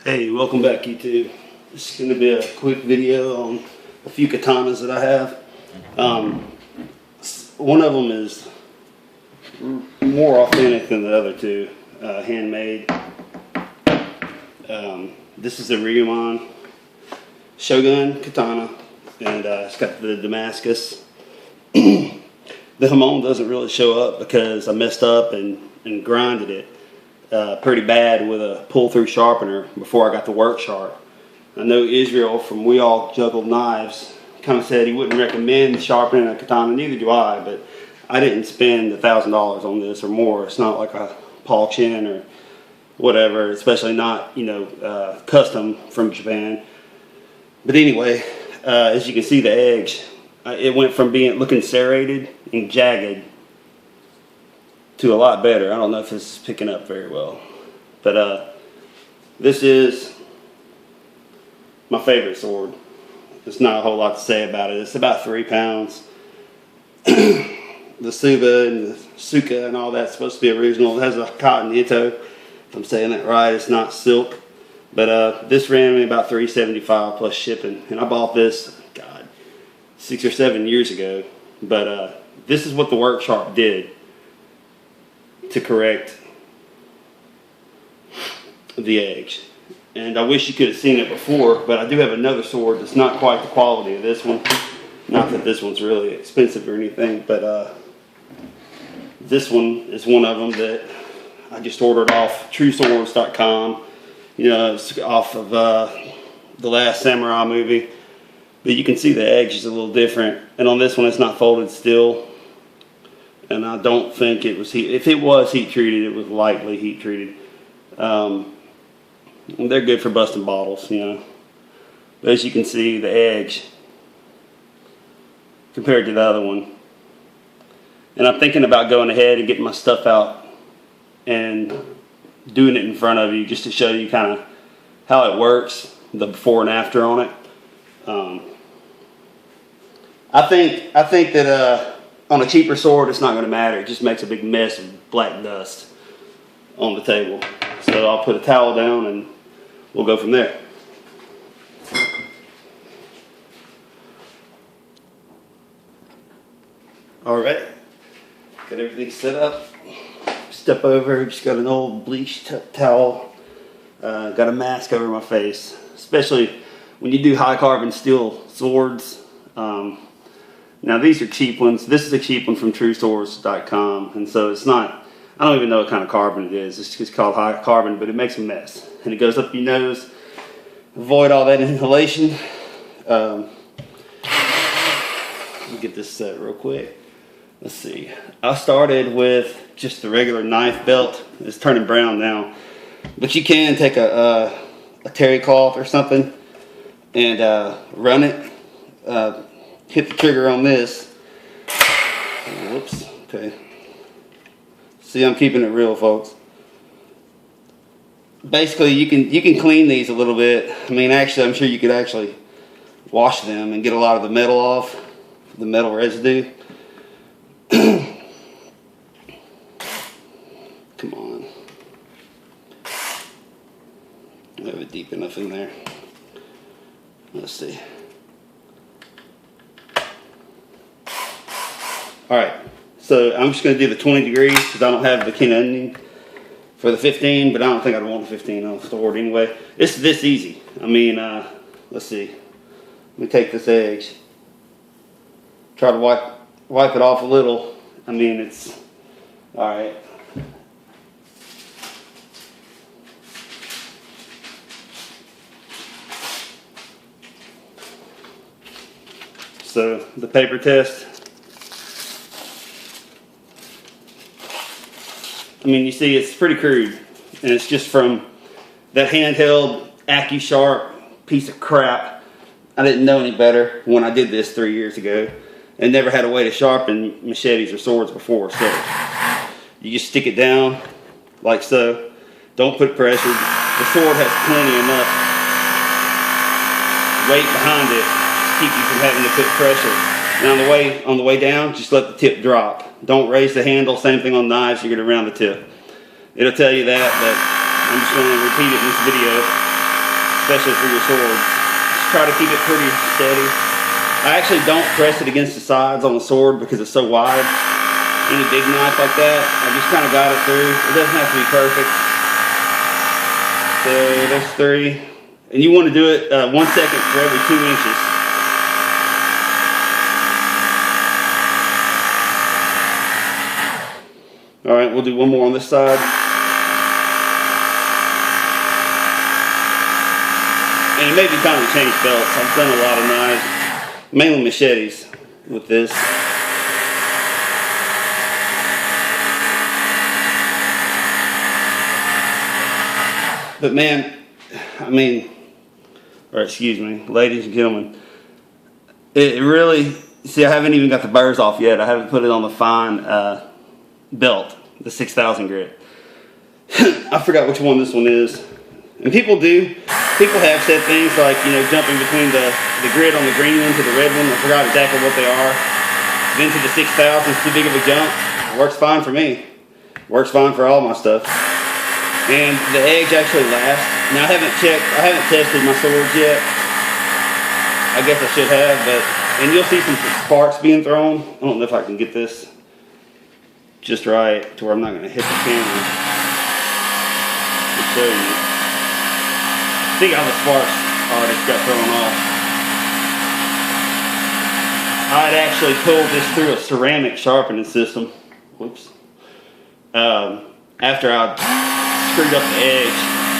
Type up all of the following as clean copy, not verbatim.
Hey, welcome back YouTube. This is going to be a quick video on a few katanas that I have. One of them is more authentic than the other two, handmade. This is the Ryuman Shogun katana, and it's got the Damascus. The hamon doesn't really show up because I messed up and grinded it pretty bad with a pull-through sharpener before I got the work sharp. I know Israel from We All Juggled Knives kind of said he wouldn't recommend sharpening a katana, neither do I, but I didn't spend $1,000 on this or more. It's not like a Paul Chin or whatever, especially not, custom from Japan. But anyway, as you can see, the edge, it went from looking serrated and jagged to a lot better. I don't know if this is picking up very well, but this is my favorite sword. There's not a whole lot to say about it. It's about 3 pounds. The Suba and the Suka and all that's supposed to be original. It has a cotton ito, if I'm saying that right. It's not silk, but this ran me about $375 plus shipping, and I bought this, God, 6 or 7 years ago. But this is what the work sharp did to correct the edge. And I wish you could have seen it before, but I do have another sword that's not quite the quality of this one. Not that this one's really expensive or anything, but this one is one of them that I just ordered off TrueSwords.com. It's off of the Last Samurai movie. But you can see the edge is a little different. And on this one, it's not folded still. And I don't think it was heat. If it was heat treated, it was lightly heat treated. They're good for busting bottles, But as you can see, the edge compared to the other one. And I'm thinking about going ahead and getting my stuff out and doing it in front of you just to show you kind of how it works, the before and after on it. I think that on a cheaper sword, it's not going to matter. It just makes a big mess of black dust on the table. So I'll put a towel down and we'll go from there. All right, got everything set up. Step over, just got an old bleached towel. Got a mask over my face, especially when you do high carbon steel swords. Now these are cheap ones. This is a cheap one from TrueSwords.com, and so it's not, I don't even know what kind of carbon it is. It's just called high carbon, but it makes a mess. And it goes up your nose. Avoid all that inhalation. Let me get this set real quick. Let's see. I started with just the regular knife belt. It's turning brown now. But you can take a terry cloth or something and run it. Hit the trigger on this. Whoops. Okay. See, I'm keeping it real, folks. Basically, you can clean these a little bit. I mean, actually, I'm sure you could actually wash them and get a lot of the metal off, the metal residue. Come on. I have it deep enough in there. Let's see. Alright, so I'm just going to do the 20 degrees because I don't have the kin ending for the 15, but I don't think I'd want the 15 on the sword anyway. It's this easy. I mean, let's see. Let me take this edge. Try to wipe it off a little. I mean, it's alright. So the paper test. I mean, you see, it's pretty crude, and it's just from that handheld AccuSharp piece of crap. I didn't know any better when I did this 3 years ago, and never had a way to sharpen machetes or swords before. So you just stick it down like so. Don't put pressure. The sword has plenty enough weight behind it to keep you from having to put pressure. And on the way down, just let the tip drop. Don't raise the handle. Same thing on knives. You're going to round the tip. It'll tell you that, but I'm just going to repeat it in this video. especially for your sword. Just try to keep it pretty steady. I actually don't press it against the sides on the sword because it's so wide. Any big knife like that, I just kind of got it through. It doesn't have to be perfect. So there's 3. And you want to do it 1 second for every 2 inches. Alright, we'll do one more on this side. And it may be time to change belts. I've done a lot of knives, mainly machetes with this. But man, I mean, or excuse me, ladies and gentlemen, it really, see, I haven't even got the burrs off yet. I haven't put it on the fine belt, the 6,000 grit. I forgot which one this one is. And people have said things like, you know, jumping between the grit on the green one to the red one. I forgot exactly what they are. Then to the 6,000 is too big of a jump. It works fine for me. Works fine for all my stuff. And the edge actually lasts. Now I haven't tested my swords yet. I guess I should have, and you'll see some sparks being thrown. I don't know if I can get this just right to where I'm not going to hit the camera to show you. See how the sparks already got thrown off. I had actually pulled this through a ceramic sharpening system. Whoops. After I screwed up the edge,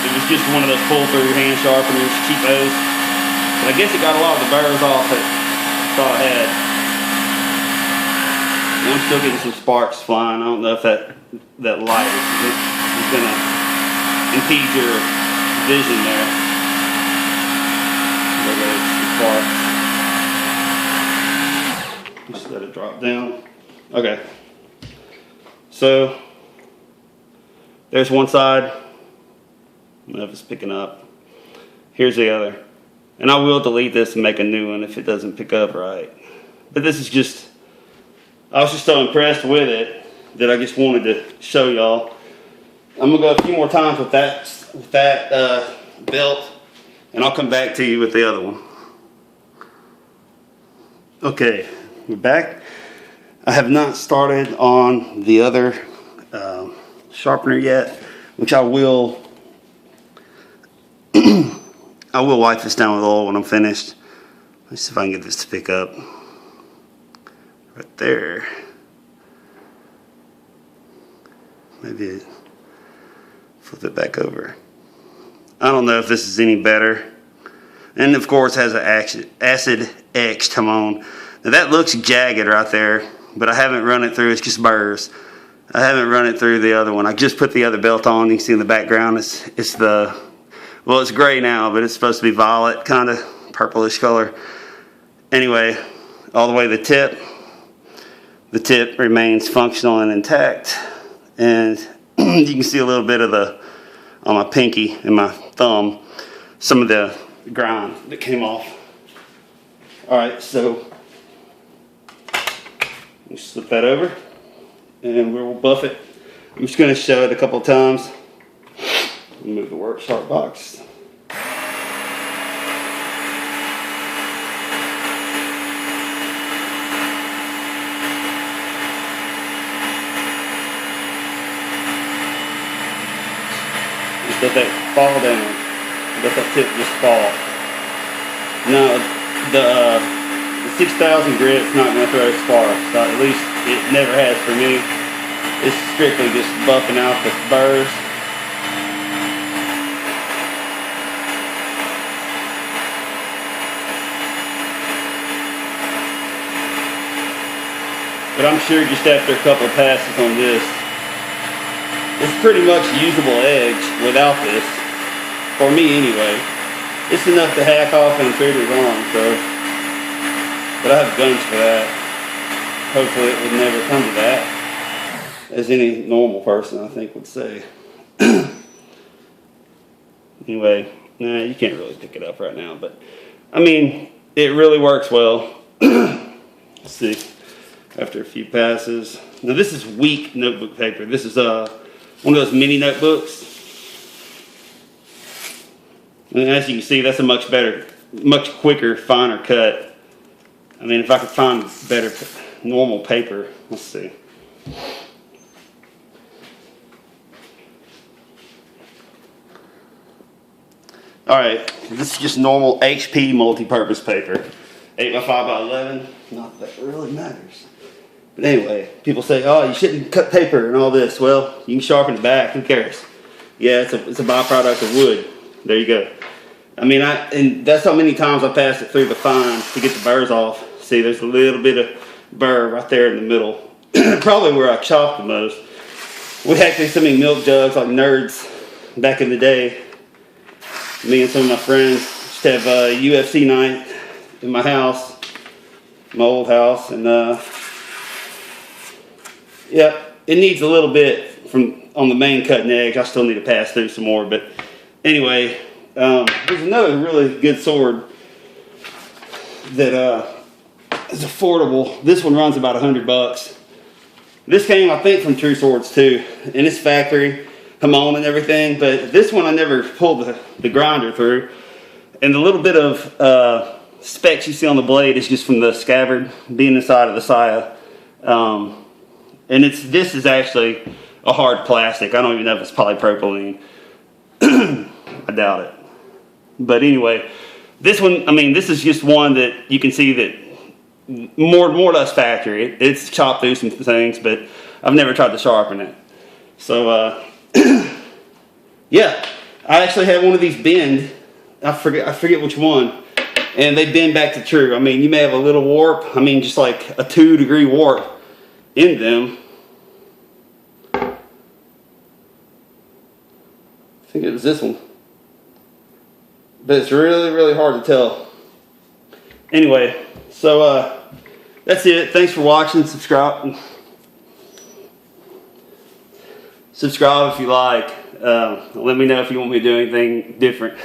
it was just one of those pull-through hand sharpeners, cheapos. But I guess it got a lot of the burrs off that I thought I had. And I'm still getting some sparks flying. I don't know if that light is going to impede your vision there. There goes some sparks. Just let it drop down. Okay. So there's one side. I don't know if it's picking up. Here's the other. And I will delete this and make a new one if it doesn't pick up right. But this is just, I was just so impressed with it that I just wanted to show y'all. I'm gonna go a few more times with that belt, and I'll come back to you with the other one. Okay, we're back. I have not started on the other sharpener yet, which I will. I will wipe this down with oil when I'm finished. Let's see if I can get this to pick up. Right there. Maybe flip it back over. I don't know if this is any better. And of course it has an acid etched come on. Now that looks jagged right there, but I haven't run it through. It's just burrs. I haven't run it through the other one. I just put the other belt on. You can see in the background it's the, well, it's gray now, but it's supposed to be violet, kind of purplish color. Anyway, all the way to the tip remains functional and intact. And you can see a little bit of on my pinky and my thumb, some of the grind that came off. All right, so we'll slip that over and we'll buff it. I'm just going to show it a couple of times. Move the workshop box. Just let that fall down. Let that tip just fall. Now, the 6,000 grit is not going to throw sparks. At least it never has for me. It's strictly just buffing out the burrs. But I'm sure just after a couple of passes on this, it's pretty much usable edge without this. For me anyway. It's enough to hack off and trigger's on, so. But I have guns for that. Hopefully it would never come to that. As any normal person I think would say. Anyway, nah, you can't really pick it up right now, but I mean, it really works well. Let's see. After a few passes. Now this is weak notebook paper. This is one of those mini notebooks. And as you can see, that's a much better, much quicker, finer cut. I mean, if I could find better normal paper, let's see. Alright, this is just normal HP multi-purpose paper. 8x5x11, not that it really matters. But anyway, people say, oh, you shouldn't cut paper and all this. Well, you can sharpen it back, who cares? Yeah, it's a byproduct of wood. There you go. I mean, and that's how many times I passed it through the fine to get the burrs off. See, there's a little bit of burr right there in the middle. Probably where I chopped the most. We had so many milk jugs like nerds back in the day. Me and some of my friends used to have a UFC night in my house, my old house, and yeah, it needs a little bit from on the main cutting edge. I still need to pass through some more, but anyway, there's another really good sword that is affordable. This one runs about $100. This came, I think, from True Swords too, and it's factory. Hamon and everything, but this one I never pulled the grinder through, and the little bit of specks you see on the blade is just from the scabbard being inside of the saya, and this is actually a hard plastic. I don't even know if it's polypropylene. I doubt it, but anyway, this one, I mean, this is just one that you can see that more or less factory. It's chopped through some things, but I've never tried to sharpen it, so yeah, I actually had one of these bend. I forget which one, and they bend back to true. I mean, you may have a little warp. I mean, just like a 2-degree warp in them. I think it was this one, but it's really, really hard to tell. Anyway, so that's it. Thanks for watching. Subscribe if you like. Let me know if you want me to do anything different.